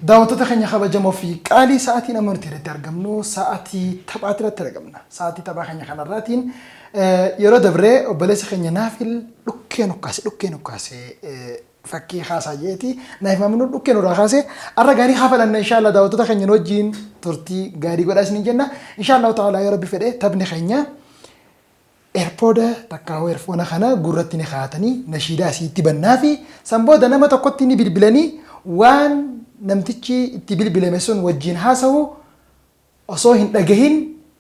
daawwattoota keenya kabajamoo fi qaalii sa'aatiin amma nuti irratti argamnu sa'aatii taphaatti irratti argamna. Sa'aatii taphaa keenya kanarraatiin yeroo dabree obboleessa keenya Naafil dhukkeen ukkaase fakkii haasaa jeeti. Naaf maamnu dhukkeen irraa kaase arra gaarii hafalanna inshallah daawwattoota keenya wajjin turtii gaarii godhaa isin jenna. Inshallah ta'ala yoo rabbi fedhe taphni keenya eerpooda takkaawoo eerfoona kana gurratti ni kaa'atanii nashiidaa asiitti bannaa fi sanbooda nama tokkotti ni bilbilanii waan namtichi itti bilbilame sun wajjin haasa'u osoo hin dhagahin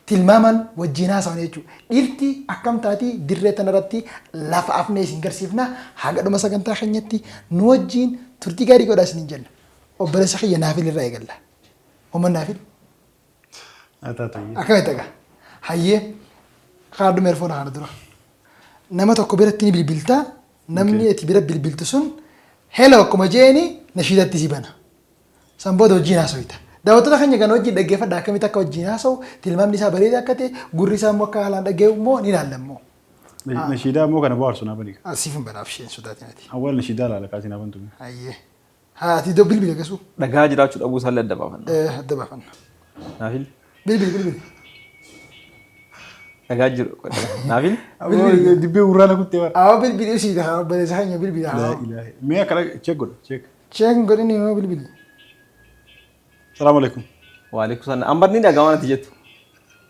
tilmaaman wajjin haasa'u jechuudha. Dhiirti akkam taati dirree tanarratti lafa afnee isin garsiifna haga dhuma sagantaa keenyatti nu wajjin turtii gaarii godhaa isin jenna. Obboleessa kiyya Naafil irraa eegalla. Omar Naafil. Akkamitti dhagaa? Hayyee kaarduu meerfoona kana dura. Nama tokko biratti ni bilbiltaa namni itti bira bilbiltu sun hello akkuma jeeni nashiidatti si bana. Sanbooda wajjin haasawita. Daawwattoota keenya kan wajjin dhaggeeffadha akkamitti akka wajjin haasawu tilmaamni isaa bareedaa akka ta'e gurri isaa immoo akka haalaan dhaggeeffamu immoo ni ilaallammoo. Nashiidaa immoo kana bohaarsu naa bani. Asiif hin banaaf isheen sodaatiin ati. Awwaal nashiidaa laala kaatiin haa bantu. Hayyee. Haati iddoo bilbila geessu. Dhagaa jiraachuu dhabuu isaallee adda baafanna. Adda baafanna. Naafil. Bilbila. Dhagaa jiru. Naafil. Dibbee urraana kuttee bara. Awwa bilbila isii ta'a obboleessa keenya bilbila. Mee akkana cheek godha cheek. Cheek godhini immoo bilbila. Salaamu alaikum. Waalaikum salaam. Ambar ni dhagaa waan ati jettu.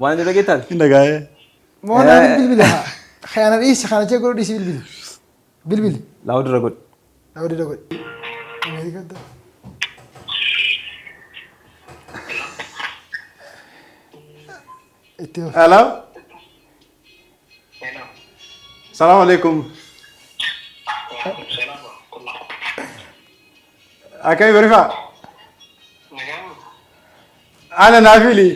Waan ati dhageettaan. Ni dhagaa'ee. Moo Naafil bilbila. Khayana dhiisi kana cheek godhu dhiisi bilbila. Bilbila. Laawud irra godhi. Laawud irra godhi. Ameerikaatti. Hello. Salaamu alaikum. Akkami barifaa? Ana Naafili.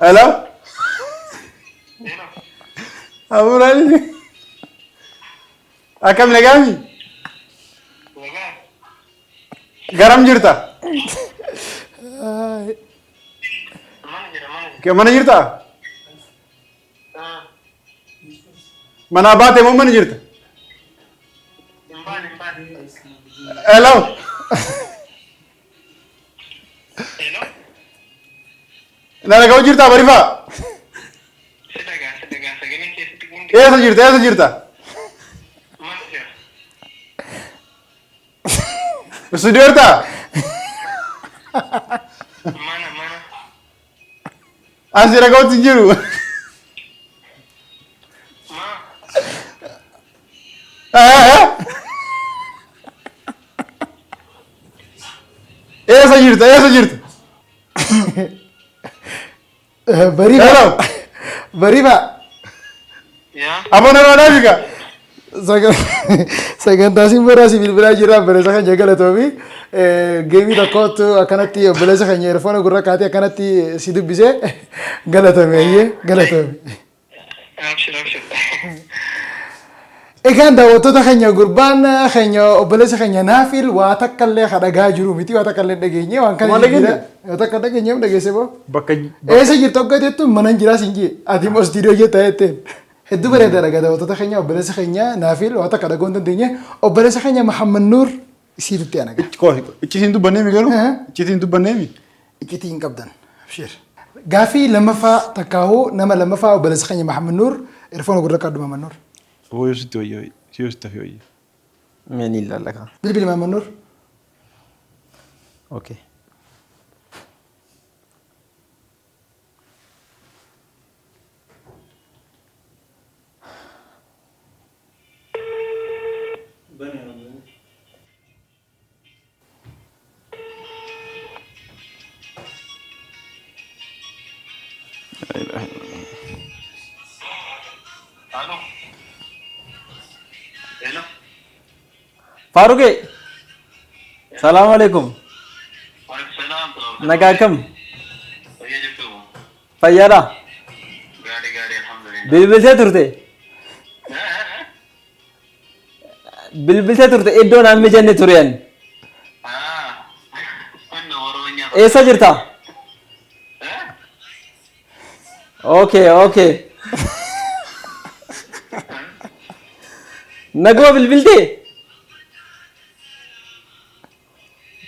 Hello? Aburani. Akkam nagaami? Garam jirta? Mana jirta? Mana baate moo mana jirta? Hello? Nana kau jirta barifaa? Eessa jirta? Studio jirta? Asira kau jiru. Eessa jirta? Bariba. Apa nama Naafika? Sagantaa simboora si bilbilaa jira obboleessa keenya galatoomi. Geemii tokkotu akkanatti obboleessa keenya eerfoona gurra kaatee akkanatti si dubbisee galatoomi. Egaan daawwattoota keenya gurbaan keenya obboleessa keenya Naafil waa takka illee kadhagaa jiru miti waa takka illee dhageenye waan kana jira. Waa takka dhageenye dhageesse boo. Bakka eessa jirtu akka jettu mana jiraa siin jee ati immoo istiidiyoo jettaa jetteen. Hedduu bareedaadha daawwattoota keenya obboleessa keenya Naafil waa takka dhagoo hin dandeenye obboleessa keenya Muhammad Nuur isiirutti anaga. Iccitiin dubbanneemi garuu iccitiin dubbanneemi. Iccitiin qabdan. Abshir. Gaafii lammaffaa takkaahuu nama lammaffaa obboleessa keenya Muhammad Nuur eerfoona gurra kaaddu Muhammad Nuur. Voy si te oye, si yo te oye. Me ni la laga. Bilbil Muhammad Nuur. Okay. Faruq, Assalamualaikum. Nagakam. Fayyada. Bilbilsee turte. Bilbilsee turte iddoo naan mijanne tureen. Eessa jirta? Okay. Nagoo bilbiltee?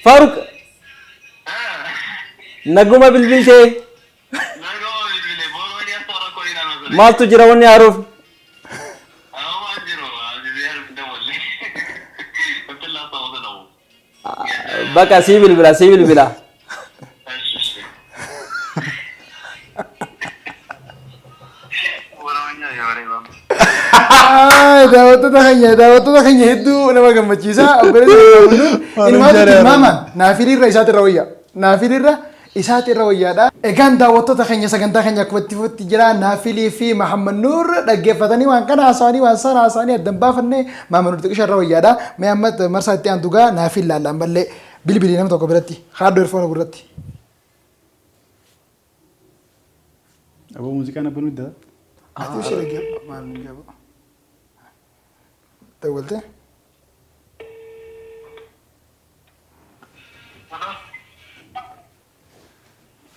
Faaruk naguma bilbiltee maaltu jira wanni haaruuf bakka sii bilbila daawwattoota keenya hedduu nama gammachiisa. Naafiliirra isaati irra wayyaadha. Egaan daawwattoota keenya sagantaa keenya akkuma itti fuutti jira Naafilii fi Mahammad Nuur dhaggeeffatanii waan kana haasawanii waan sana haasawanii addan baafannee Mahammad Nuur xiqqisha irra wayyaadha. Mee amma marsaa itti aantugaa Naafil laallaan ballee bilbilii nama tokko biratti haadha erfoon gurratti. Aboo muuziqaan abbanuu iddaa. Ati ishee dhaggeeffa maal nu jaabu. Dawwalte.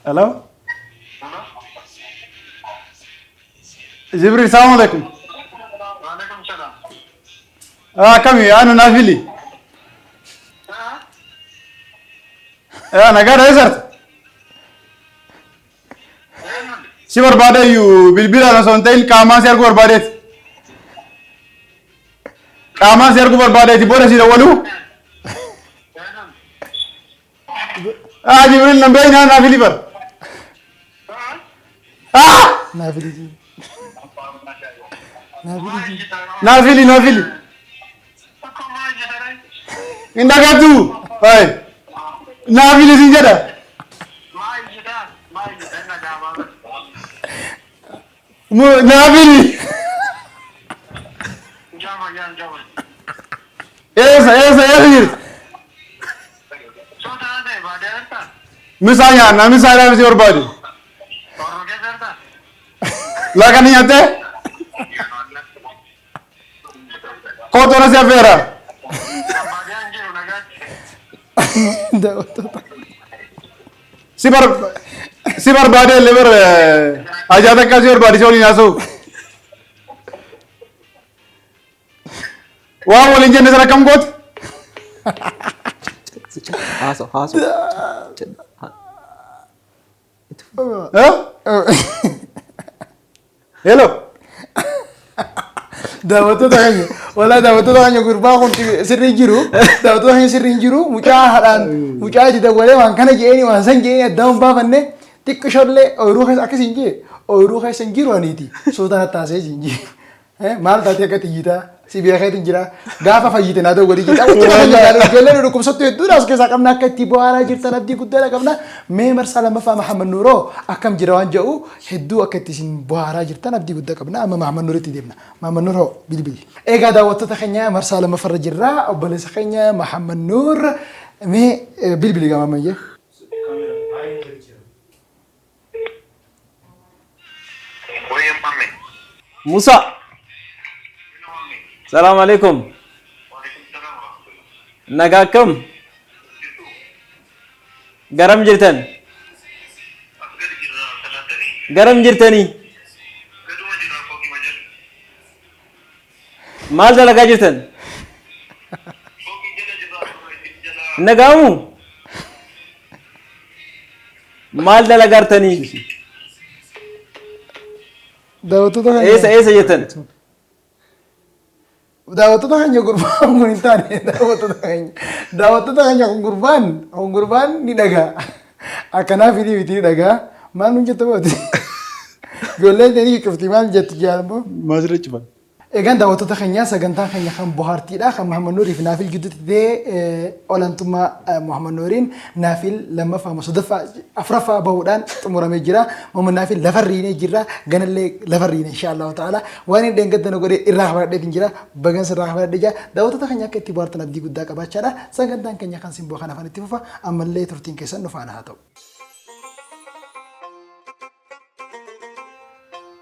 Hello? Jibril, السلام عليكم. وعليكم السلام. كم أنا نافلي. أنا قاعد أزرت. سيبر بعده يو بالبيرة أنا سونتين كاما سيركو بربادت. كاما سيركو بربادت يبغى سير أولو. جبريل نبين أنا نافلي بر. Naafili. Indagatu. Hai. Naafili sinjada. Naafili. Yes. Misalnya mesti berbadi. Lakan niatnya. Kau tu nasi apa era? Sibar bade lever aja tak kasih berbadi soalnya nasu. Wah, boleh jenis rakam kot? Haso. Hello. daawwattoota keenya gurbaa kun sirrii jiru mucaa itti dabalee waan kana jeeni waan san jeeni addaan baafanne xiqqishollee ooyiruu keessa akkasiin jee ooyiruu keessa hin jiru aniiti suutaan taasee hin jee maal taatee akka xiyyiitaa si beekeetiin jira gaafa fayyite naa ta'u walii jira ijoolleen dhukkubsattu hedduudha as keessaa qabna akka itti bu'aaraa jirtan abdii guddaadha qabna mee marsaa lammaffaa Mahammad Nuuroo akkam jira waan jedhu hedduu akka itti isin bu'aaraa jirtan abdii guddaa qabna amma Mahammad Nuuritti deemna Mahammad Nuuroo bilbili eegaa daawwattoota keenya marsaa lammaffarra jirra obboleessa keenya Mahammad Nuur mee bilbili gama ammayya Musa Salam alaikum. Nagakam. Garam jirtan. Maal dalagaa jirtan? Nagaamu. Maal dalagaa jirtanii? Eessa jettan? daawwattoota keenya gurbaan kun hin taane daawwattoota keenya kun gurbaan ni dhagaa akkanaaf ni dhagaa maal nu jetta booti ijoolleen tanii qofti maal jetti jaalbo Maasirra cufan. egaan daawwattoota keenya sagantaa keenya kan bohaartiidha kan Mahammad Nuurii fi Naafil gidduutti ta'ee olaantummaa Mahammad Nuuriin Naafil lammaffaa sadaffaa afuraffaa bahuudhaan xumuramee jira Mahammad Naafil lafarriinee jira ganallee lafarriinee inshaallahu ta'ala waan hin dheengaddana godhee irraa fudhadheetiin jira bagansa irraa fudhadhee jira daawwattoota keenya akka itti bohaartan abdii guddaa qabaachaadha sagantaan keenya kan simboo kan afaan itti fufa ammallee turtiin keessan nu faana haa ta'u.